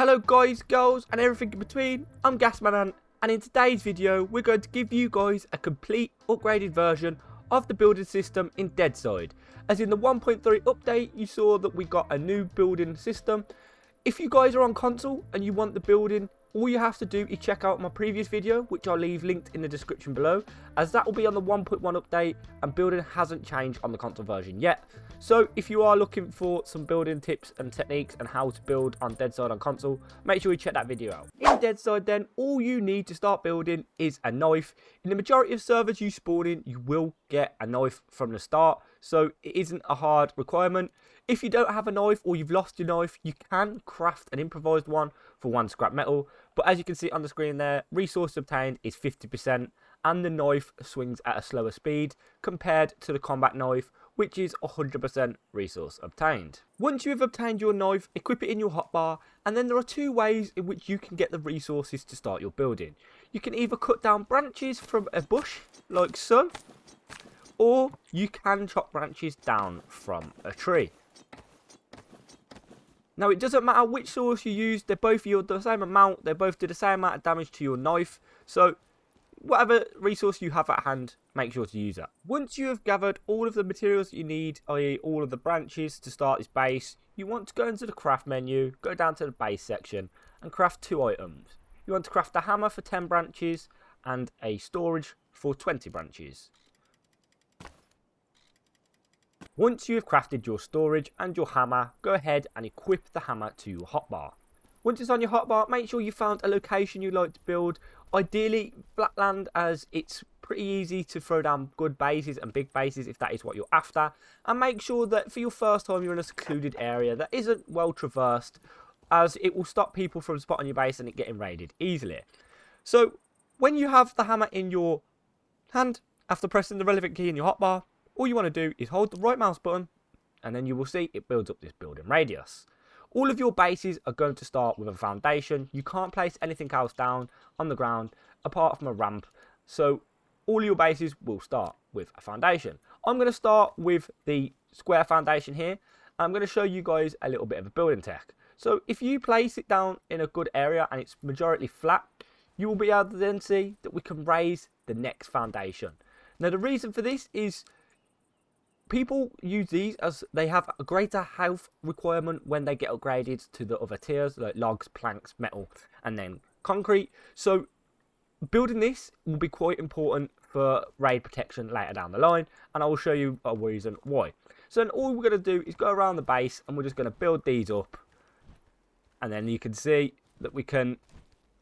Hello guys, girls and everything in between, I'm Gasman and in today's video we're going to give you guys a complete upgraded version of the building system in Deadside. As in the 1.3 update you saw that we got a new building system. If you guys are on console and you want the building, all you have to do is check out my previous video, which I'll leave linked in the description below, as that will be on the 1.1 update and building hasn't changed on the console version yet. So if you are looking for some building tips and techniques and how to build on Deadside on console, make sure you check that video out. In Deadside then, all you need to start building is a knife. In the majority of servers you spawn in, you will get a knife from the start, so it isn't a hard requirement. If you don't have a knife or you've lost your knife, you can craft an improvised one for 1 scrap metal. But as you can see on the screen there, resource obtained is 50% and the knife swings at a slower speed compared to the combat knife, which is 100% resource obtained. Once you have obtained your knife, equip it in your hotbar, and then there are 2 ways in which you can get the resources to start your building. You can either cut down branches from a bush, like so, or you can chop branches down from a tree. Now it doesn't matter which source you use, they both yield the same amount, they both do the same amount of damage to your knife, so whatever resource you have at hand, make sure to use that. Once you have gathered all of the materials that you need, i.e. all of the branches to start this base, you want to go into the craft menu, go down to the base section and craft 2 items. You want to craft a hammer for 10 branches and a storage for 20 branches. Once you have crafted your storage and your hammer, go ahead and equip the hammer to your hotbar. Once it's on your hotbar, make sure you found a location you like to build. Ideally, flatland, as it's pretty easy to throw down good bases and big bases if that is what you're after. And make sure that for your first time you're in a secluded area that isn't well traversed, as it will stop people from spotting your base and it getting raided easily. So when you have the hammer in your hand, after pressing the relevant key in your hotbar, all you want to do is hold the right mouse button and then you will see it builds up this building radius. All of your bases are going to start with a foundation. You can't place anything else down on the ground apart from a ramp. So all your bases will start with a foundation. I'm going to start with the square foundation here. I'm going to show you guys a little bit of a building tech. So if you place it down in a good area and it's majority flat, you will be able to then see that we can raise the next foundation. Now the reason for this is people use these as they have a greater health requirement when they get upgraded to the other tiers, like logs, planks, metal, and then concrete. So building this will be quite important for raid protection later down the line, and I will show you a reason why. So then all we're going to do is go around the base, and we're just going to build these up. And then you can see that we can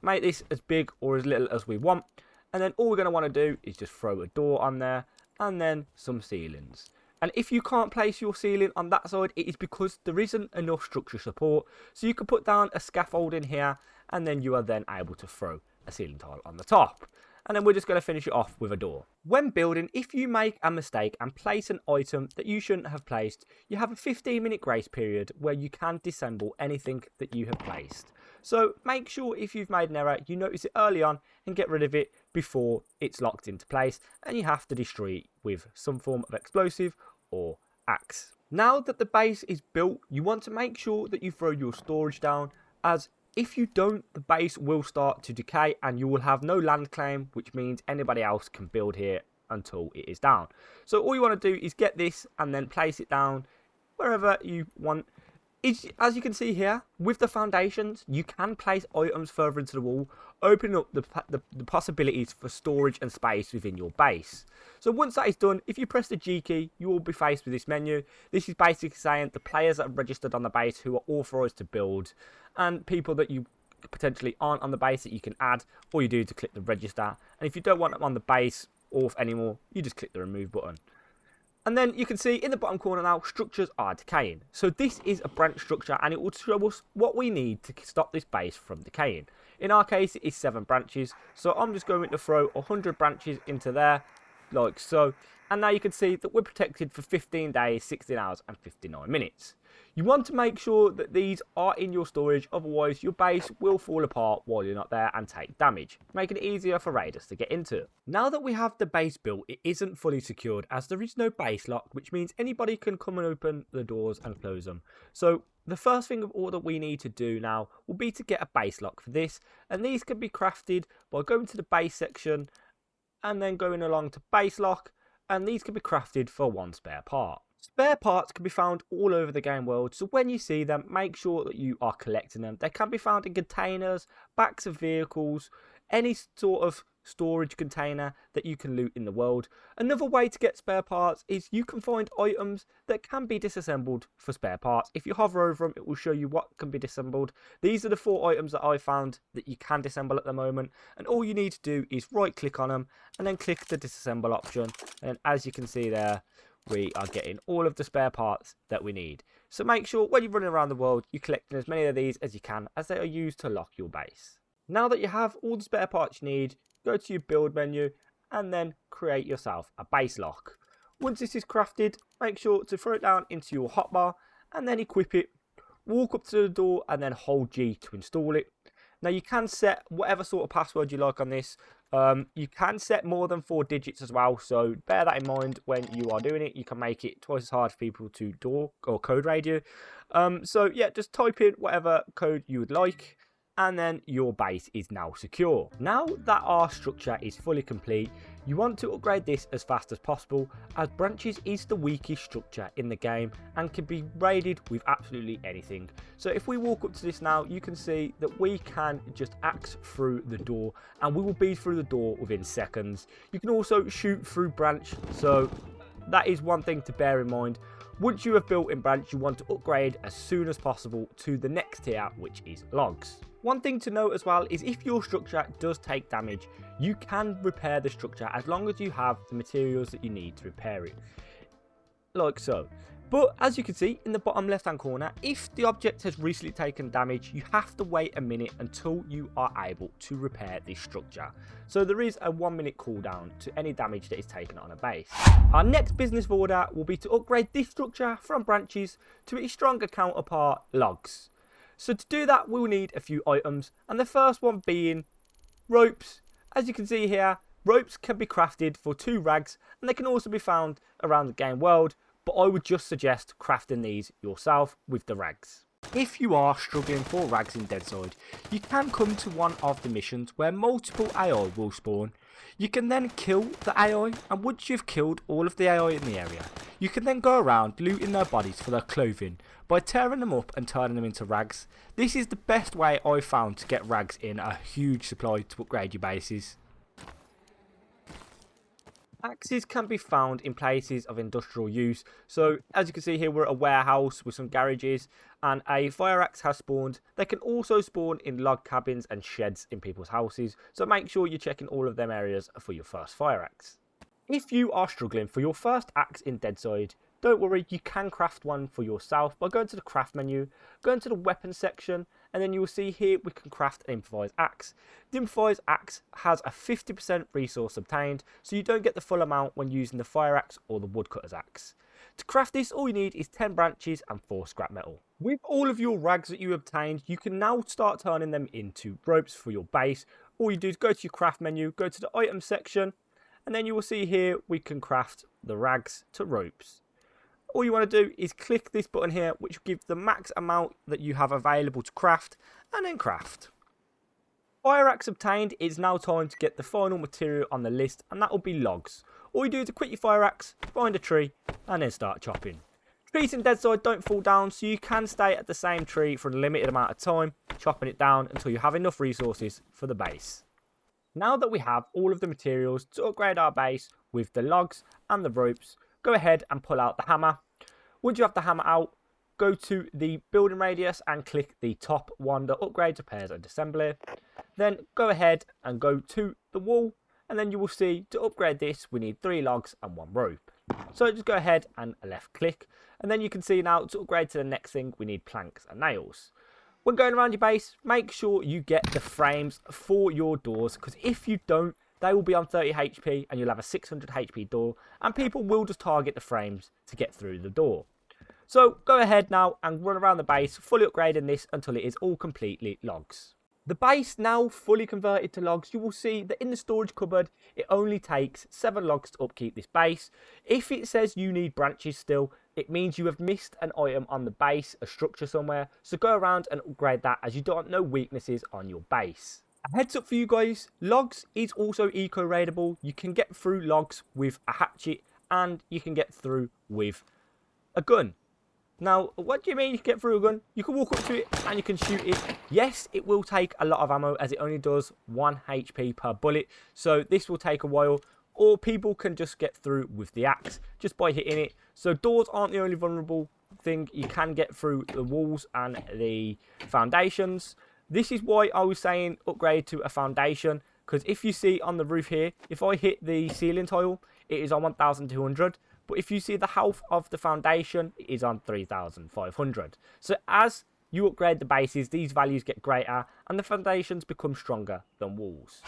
make this as big or as little as we want. And then all we're going to want to do is just throw a door on there, and then some ceilings. And if you can't place your ceiling on that side, it is because there isn't enough structure support. So you can put down a scaffold in here, and then you are then able to throw a ceiling tile on the top. And then we're just going to finish it off with a door. When building, if you make a mistake and place an item that you shouldn't have placed, you have a 15-minute grace period where you can disassemble anything that you have placed. So make sure if you've made an error, you notice it early on and get rid of it before it's locked into place, and you have to destroy it with some form of explosive or axe. Now that the base is built, you want to make sure that you throw your storage down, as if you don't, the base will start to decay and you will have no land claim, which means anybody else can build here until it is down. So all you want to do is get this and then place it down wherever you want. As you can see here, with the foundations, you can place items further into the wall, opening up the possibilities for storage and space within your base. So once that is done, if you press the G key, you will be faced with this menu. This is basically saying the players that are registered on the base who are authorized to build, and people that you potentially aren't on the base that you can add. All you do is to click the register, and if you don't want them on the base or anymore, you just click the remove button. And then you can see in the bottom corner now, structures are decaying. So this is a branch structure, and it will show us what we need to stop this base from decaying. In our case, it is 7 branches. So I'm just going to throw 100 branches into there, like so. And now you can see that we're protected for 15 days, 16 hours and 59 minutes. You want to make sure that these are in your storage, otherwise your base will fall apart while you're not there and take damage, making it easier for raiders to get into. Now that we have the base built, it isn't fully secured as there is no base lock, which means anybody can come and open the doors and close them. So The first thing of all that we need to do now will be to get a base lock for this, and these can be crafted by going to the base section and then going along to base lock, and these can be crafted for one spare part. Spare parts can be found all over the game world, so when you see them, make sure that you are collecting them. They can be found in containers, backs of vehicles, any sort of storage container that you can loot in the world. Another way to get spare parts is you can find items that can be disassembled for spare parts. If you hover over them, it will show you what can be disassembled. These are the 4 items that I found that you can disassemble at the moment, and all you need to do is right click on them and then click the disassemble option, and as you can see there, we are getting all of the spare parts that we need. So make sure when you're running around the world, you're collecting as many of these as you can, as they are used to lock your base. Now that you have all the spare parts you need, go to your build menu and then create yourself a base lock. Once this is crafted, make sure to throw it down into your hotbar and then equip it. Walk up to the door and then hold G to install it. Now you can set whatever sort of password you like on this. You can set more than 4 digits as well, so bear that in mind when you are doing it. You can make it twice as hard for people to door or code raid you. So yeah, just type in whatever code you would like, and then your base is now secure. Now that our structure is fully complete, you want to upgrade this as fast as possible, as branches is the weakest structure in the game and can be raided with absolutely anything. So if we walk up to this now, you can see that we can just axe through the door and we will be through the door within seconds. You can also shoot through branch, so that is one thing to bear in mind. Once you have built in branch, you want to upgrade as soon as possible to the next tier, which is logs. One thing to note as well is if your structure does take damage, you can repair the structure as long as you have the materials that you need to repair it, like so. But as you can see in the bottom left hand corner, if the object has recently taken damage, you have to wait a minute until you are able to repair this structure. So there is a 1 minute cooldown to any damage that is taken on a base. Our next business order will be to upgrade this structure from branches to its stronger counterpart, logs. So to do that, we'll need a few items, and the first one being ropes. As you can see here, ropes can be crafted for 2 rags, and they can also be found around the game world, but I would just suggest crafting these yourself with the rags. If you are struggling for rags in Deadside, you can come to one of the missions where multiple AI will spawn. You can then kill the AI, and once you've killed all of the AI in the area, you can then go around looting their bodies for their clothing by tearing them up and turning them into rags. This is the best way I've found to get rags in a huge supply to upgrade your bases. Axes can be found in places of industrial use, so as you can see here, we're at a warehouse with some garages and a fire axe has spawned. They can also spawn in log cabins and sheds in people's houses, so make sure you're checking all of them areas for your first fire axe. If you are struggling for your first axe in Deadside, don't worry, you can craft one for yourself by going to the craft menu, going to the weapons section, and then you will see here we can craft an improvised axe. The improvised axe has a 50% resource obtained, so you don't get the full amount when using the fire axe or the woodcutter's axe. To craft this, all you need is 10 branches and 4 scrap metal. With all of your rags that you obtained, you can now start turning them into ropes for your base. All you do is go to your craft menu, go to the item section, and then you will see here we can craft the rags to ropes. All you want to do is click this button here, which will give the max amount that you have available to craft, and then craft. Fire axe obtained. It's now time to get the final material on the list, and that will be logs. All you do is equip your fire axe, find a tree, and then start chopping. Trees in Deadside don't fall down, so you can stay at the same tree for a limited amount of time, chopping it down until you have enough resources for the base. Now that we have all of the materials to upgrade our base with the logs and the ropes, go ahead and pull out the hammer. Once you have the hammer out, go to the building radius and click the top one that upgrades, repairs and assembly. Then go ahead and go to the wall, and then you will see to upgrade this we need 3 logs and 1 rope. So just go ahead and left click, and then you can see now to upgrade to the next thing we need planks and nails. When going around your base, make sure you get the frames for your doors, because if you don't, they will be on 30 HP and you'll have a 600 HP door, and people will just target the frames to get through the door. So go ahead now and run around the base, fully upgrading this until it is all completely logs. The base now fully converted to logs, you will see that in the storage cupboard it only takes 7 logs to upkeep this base. If it says you need branches still, it means you have missed an item on the base, a structure somewhere, so go around and upgrade that as you don't know weaknesses on your base. A heads up for you guys, logs is also eco-raidable. You can get through logs with a hatchet and you can get through with a gun. Now, what do you mean you can get through a gun? You can walk up to it and you can shoot it. Yes, it will take a lot of ammo as it only does 1 HP per bullet. So this will take a while. Or people can just get through with the axe just by hitting it. So doors aren't the only vulnerable thing. You can get through the walls and the foundations. This is why I was saying upgrade to a foundation. Because if you see on the roof here, if I hit the ceiling tile, it is on 1200. But if you see the health of the foundation, it is on 3500. So as you upgrade the bases, these values get greater and the foundations become stronger than walls.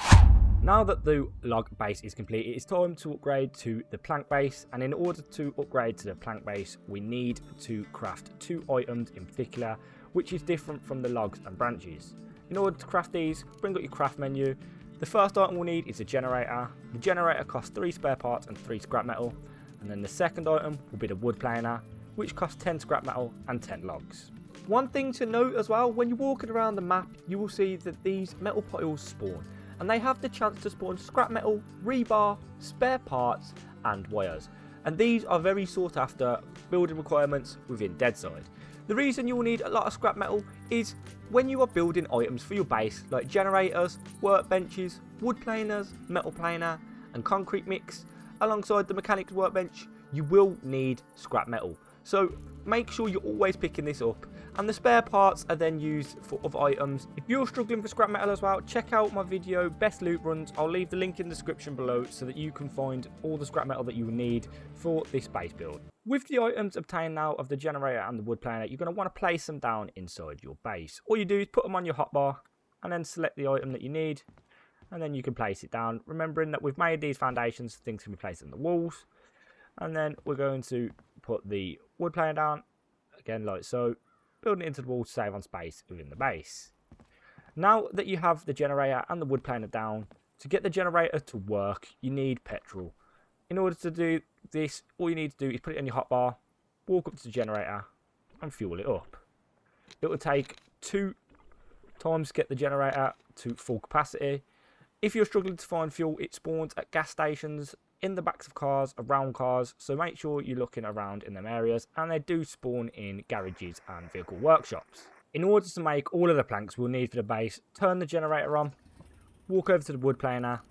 Now that the log base is complete, it is time to upgrade to the plank base. And in order to upgrade to the plank base, we need to craft 2 items in particular, which is different from the logs and branches. In order to craft these, bring up your craft menu. The first item we'll need is a generator. The generator costs 3 spare parts and 3 scrap metal. And then the second item will be the wood planer, which costs 10 scrap metal and 10 logs. One thing to note as well, when you're walking around the map, you will see that these metal piles spawn. And they have the chance to spawn scrap metal, rebar, spare parts and wires. And these are very sought after building requirements within Deadside. The reason you will need a lot of scrap metal is when you are building items for your base like generators, workbenches, wood planers, metal planer and concrete mix. Alongside the mechanics workbench, you will need scrap metal. So make sure you're always picking this up. And the spare parts are then used for other items. If you're struggling for scrap metal as well, check out my video, Best Loot Runs. I'll leave the link in the description below so that you can find all the scrap metal that you will need for this base build. With the items obtained now of the generator and the wood planer, you're going to want to place them down inside your base. All you do is put them on your hotbar and then select the item that you need. And then you can place it down, remembering that we've made these foundations, things can be placed on the walls. And then we're going to put the wood planer down, again like so, building it into the wall to save on space within the base. Now that you have the generator and the wood planer down, to get the generator to work, you need petrol. In order to do this, all you need to do is put it in your hotbar, walk up to the generator, and fuel it up. It will take 2 times to get the generator to full capacity. If you're struggling to find fuel, it spawns at gas stations, in the backs of cars, around cars, so make sure you're looking around in them areas, and they do spawn in garages and vehicle workshops. In order to make all of the planks we'll need for the base, turn the generator on, walk over to the wood planer,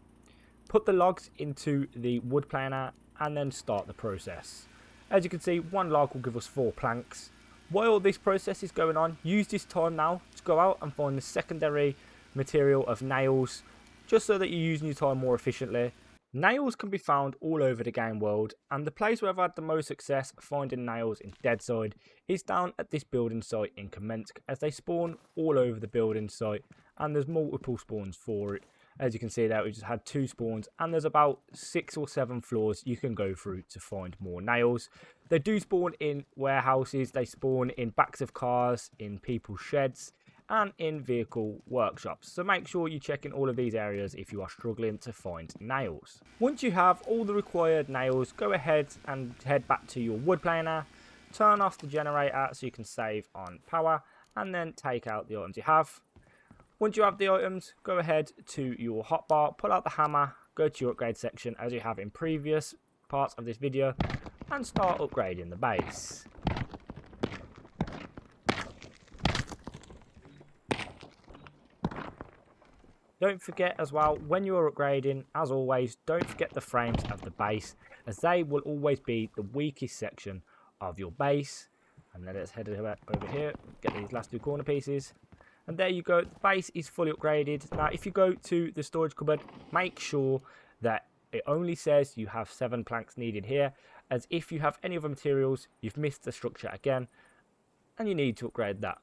put the logs into the wood planer, and then start the process. As you can see, 1 log will give us 4 planks. While this process is going on, use this time now to go out and find the secondary material of nails, just so that you're using your time more efficiently. Nails can be found all over the game world, and the place where I've had the most success finding nails in Deadside is down at this building site in Kamensk, as they spawn all over the building site and there's multiple spawns for it. As you can see there, we just had 2 spawns and there's about 6 or 7 floors you can go through to find more nails. They do spawn in warehouses, they spawn in backs of cars, in people's sheds and in vehicle workshops, so make sure you check in all of these areas if you are struggling to find nails. Once you have all the required nails, go ahead and head back to your wood planer, turn off the generator so you can save on power, and then take out the items you have. Once you have the items, go ahead to your hotbar, pull out the hammer, go to your upgrade section as you have in previous parts of this video, and start upgrading the base. Don't forget as well, when you are upgrading, as always, don't forget the frames of the base, as they will always be the weakest section of your base. And then let's head over here, get these last 2 corner pieces. And there you go, the base is fully upgraded. Now, if you go to the storage cupboard, make sure that it only says you have 7 planks needed here, as if you have any other materials, you've missed the structure again, and you need to upgrade that.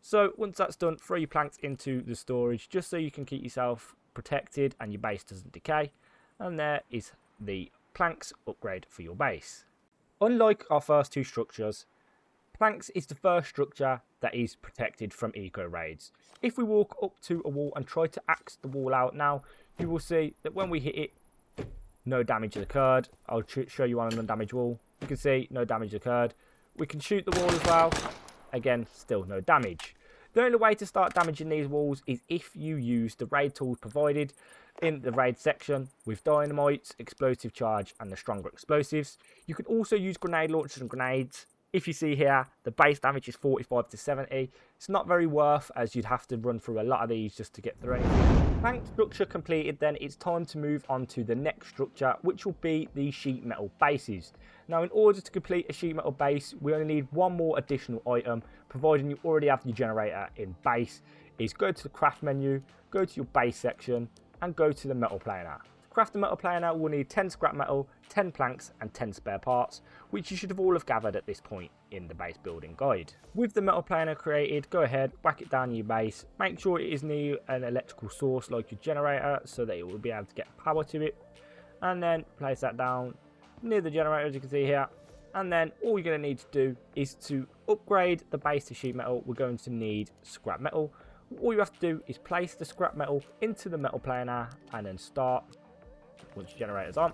So once that's done, throw your planks into the storage just so you can keep yourself protected and your base doesn't decay. And there is the planks upgrade for your base. Unlike our first 2 structures, planks is the first structure that is protected from eco raids. If we walk up to a wall and try to axe the wall out now, you will see that when we hit it, no damage occurred. I'll show you on an undamaged wall. You can see no damage occurred. We can shoot the wall as well. Again, still no damage. The only way to start damaging these walls is if you use the raid tools provided in the raid section with dynamites, explosive charge and the stronger explosives. You can also use grenade launchers and grenades. If you see here, the base damage is 45 to 70. It's not very worth, as you'd have to run through a lot of these just to get through anything. Plank structure completed, then it's time to move on to the next structure, which will be the sheet metal bases. Now, in order to complete a sheet metal base, we only need one more additional item, providing you already have your generator in base. Is go to the craft menu, go to your base section, and go to the metal planer. To craft the metal planer, we'll need 10 scrap metal, 10 planks, and 10 spare parts, which you should have all have gathered at this point in the base building guide. With the metal planer created, go ahead, whack it down your base. Make sure it is near an electrical source like your generator, so that it will be able to get power to it. And then place that down near the generator, as you can see here. And then all you're going to need to do is to upgrade the base to sheet metal. We're going to need scrap metal. All you have to do is place the scrap metal into the metal planer and then start, once your generator's on,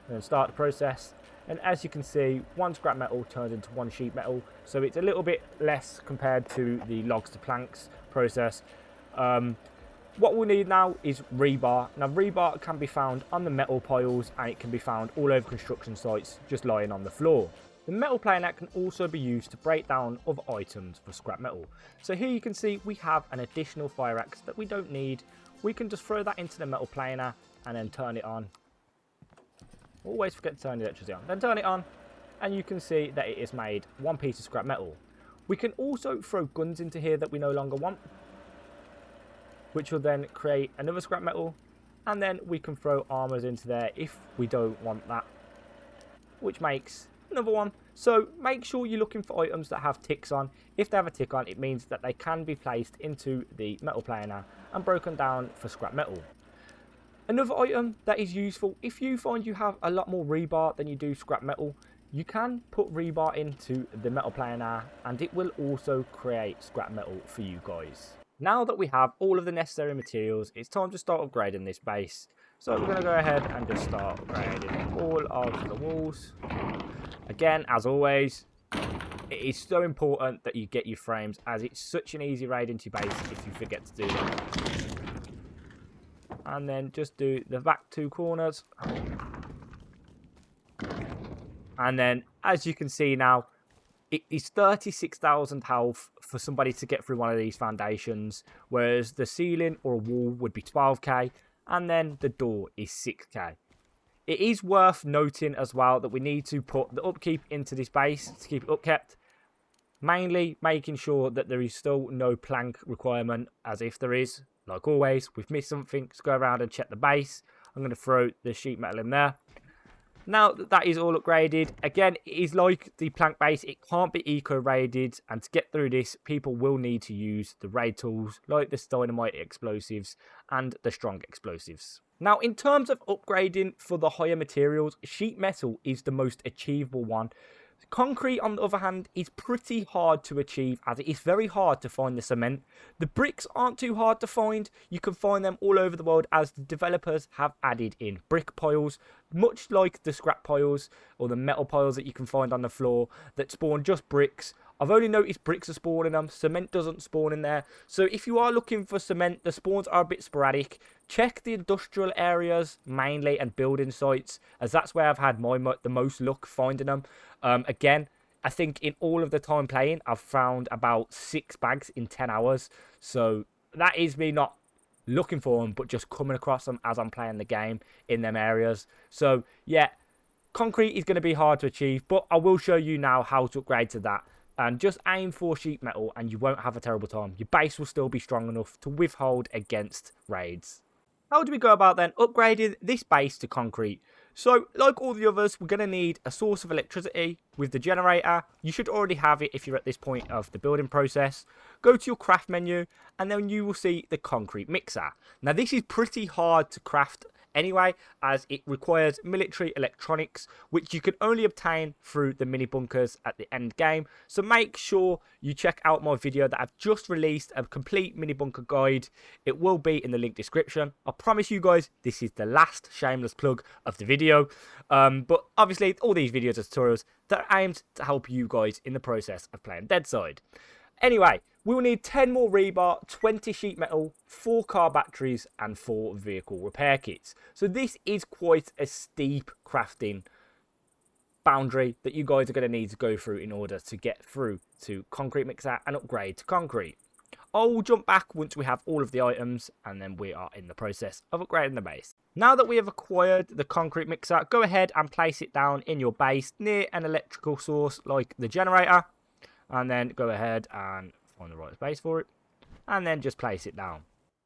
and then start the process. And as you can see, one scrap metal turns into one sheet metal, so it's a little bit less compared to the logs to planks process. What we'll need now is rebar. Now, rebar can be found on the metal piles, and it can be found all over construction sites just lying on the floor. The metal planer can also be used to break down other items for scrap metal. So here you can see we have an additional fire axe that we don't need. We can just throw that into the metal planer and then turn it on. Always forget to turn the electricity on. Then turn it on, and you can see that it is made one piece of scrap metal. We can also throw guns into here that we no longer want, which will then create another scrap metal, and then we can throw armors into there if we don't want that, which makes another one. So make sure you're looking for items that have ticks on. If they have a tick on, it means that they can be placed into the metal planer and broken down for scrap metal. Another item that is useful, if you find you have a lot more rebar than you do scrap metal, you can put rebar into the metal planer and it will also create scrap metal for you guys. Now that we have all of the necessary materials, it's time to start upgrading this base. So we're going to go ahead and just start upgrading all of the walls. Again, as always, it is so important that you get your frames, as it's such an easy raid into your base if you forget to do that. And then just do the back two corners. And then, as you can see now, it is 36,000 health for somebody to get through one of these foundations, whereas the ceiling or a wall would be 12k, and then the door is 6k. It is worth noting as well that we need to put the upkeep into this base to keep it upkept, mainly making sure that there is still no plank requirement, as if there is, like always, we've missed something, just go around and check the base. I'm going to throw the sheet metal in there. Now that that is all upgraded, again, it is like the plank base, it can't be eco-raided, and to get through this, people will need to use the raid tools, like the dynamite explosives and the strong explosives. Now, in terms of upgrading for the higher materials, sheet metal is the most achievable one. Concrete, on the other hand, is pretty hard to achieve, as it is very hard to find the cement. The bricks aren't too hard to find. You can find them all over the world, as the developers have added in brick piles, much like the scrap piles or the metal piles that you can find on the floor that spawn just bricks. I've only noticed bricks are spawning them. Cement doesn't spawn in there. So if you are looking for cement, the spawns are a bit sporadic. Check the industrial areas mainly and building sites, as that's where I've had the most luck finding them. Again, I think in all of the time playing, I've found about 6 bags in 10 hours. So that is me not looking for them, but just coming across them as I'm playing the game in them areas. So yeah, concrete is going to be hard to achieve, but I will show you now how to upgrade to that. And just aim for sheet metal and you won't have a terrible time. Your base will still be strong enough to withhold against raids. How do we go about then upgrading this base to concrete? So, like all the others, we're going to need a source of electricity with the generator. You should already have it if you're at this point of the building process. Go to your craft menu and then you will see the concrete mixer. Now, this is pretty hard to craft anyway, as it requires military electronics, which you can only obtain through the mini bunkers at the end game. So make sure you check out my video that I've just released, a complete mini bunker guide. It will be in the link description. I promise you guys, this is the last shameless plug of the video. But obviously, all these videos are tutorials that are aimed to help you guys in the process of playing Deadside. Anyway, we will need 10 more rebar, 20 sheet metal, 4 car batteries, and 4 vehicle repair kits. So this is quite a steep crafting boundary that you guys are going to need to go through in order to get through to concrete mixer and upgrade to concrete. I'll jump back once we have all of the items, and then we are in the process of upgrading the base. Now that we have acquired the concrete mixer, go ahead and place it down in your base near an electrical source like the generator. And then go ahead and find the right space for it. And then just place it down.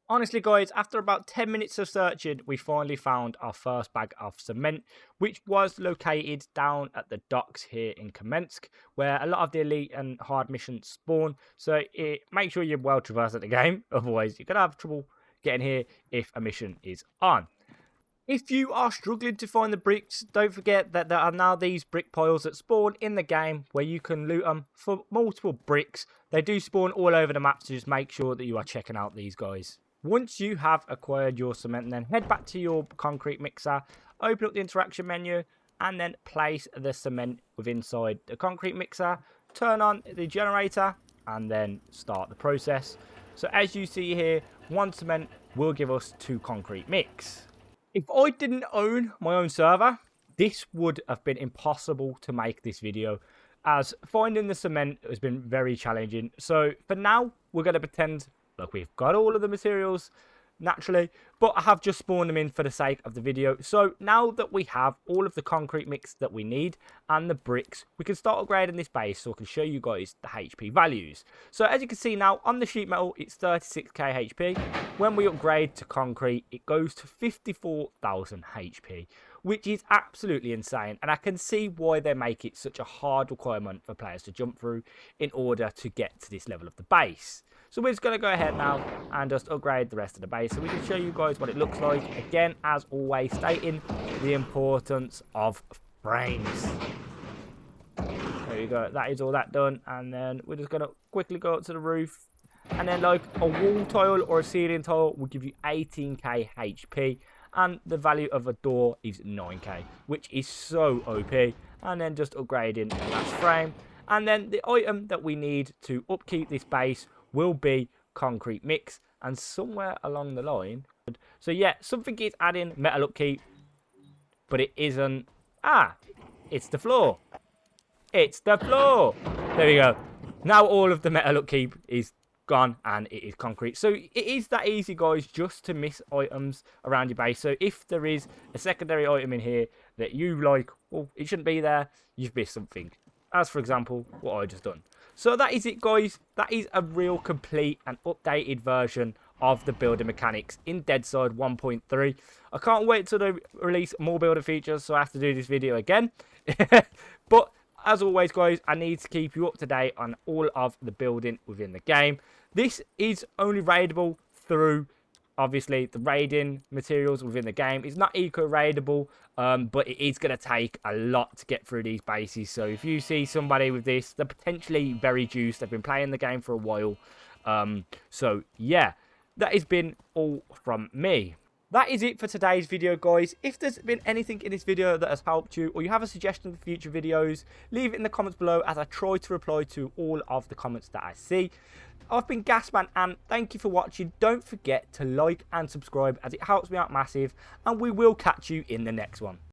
Honestly, guys, after about 10 minutes of searching, we finally found our first bag of cement, which was located down at the docks here in Kamensk, where a lot of the elite and hard missions spawn. So make sure you're well traversed at the game. Otherwise, you're going to have trouble getting here if a mission is on. If you are struggling to find the bricks, don't forget that there are now these brick piles that spawn in the game where you can loot them for multiple bricks. They do spawn all over the map, so just make sure that you are checking out these guys. Once you have acquired your cement, then head back to your concrete mixer, open up the interaction menu, and then place the cement within inside the concrete mixer, turn on the generator, and then start the process. So as you see here, 1 cement will give us 2 concrete mix. If I didn't own my own server, this would have been impossible to make this video, as finding the cement has been very challenging. So for now, we're going to pretend like we've got all of the materials naturally, but I have just spawned them in for the sake of the video. So now that we have all of the concrete mix that we need and the bricks, we can start upgrading this base so I can show you guys the HP values. So as you can see now, on the sheet metal, it's 36k HP. When we upgrade to concrete, it goes to 54,000 HP, which is absolutely insane. And I can see why they make it such a hard requirement for players to jump through in order to get to this level of the base. So we're just going to go ahead now and just upgrade the rest of the base so we can show you guys what it looks like. Again, as always, stating the importance of frames. There you go. That is all that done. And then we're just going to quickly go up to the roof. And then like a wall tile or a ceiling tile will give you 18k HP. And the value of a door is 9k, which is so OP. And then just upgrading the last frame. And then the item that we need to upkeep this base will be concrete mix, and somewhere along the line, so yeah, something is adding metal upkeep, but it isn't. It's the floor. It's the floor. There we go. Now all of the metal upkeep is gone and it is concrete. So it is that easy, guys, just to miss items around your base. So if there is a secondary item in here that you like, well, it shouldn't be there, you've missed something. As for example, what I just done. So that is it, guys. That is a real complete and updated version of the building mechanics in Deadside 1.3. I can't wait till they release more builder features, so I have to do this video again. But as always, guys, I need to keep you up to date on all of the building within the game. This is only raidable through, obviously, the raiding materials within the game. It's not eco-raidable, but it is going to take a lot to get through these bases. So if you see somebody with this, they're potentially very juiced. They've been playing the game for a while. So yeah, that has been all from me. That is it for today's video, guys. If there's been anything in this video that has helped you, or you have a suggestion for future videos, leave it in the comments below, as I try to reply to all of the comments that I see. I've been Gasman, and thank you for watching. Don't forget to like and subscribe, as it helps me out massive, and we will catch you in the next one.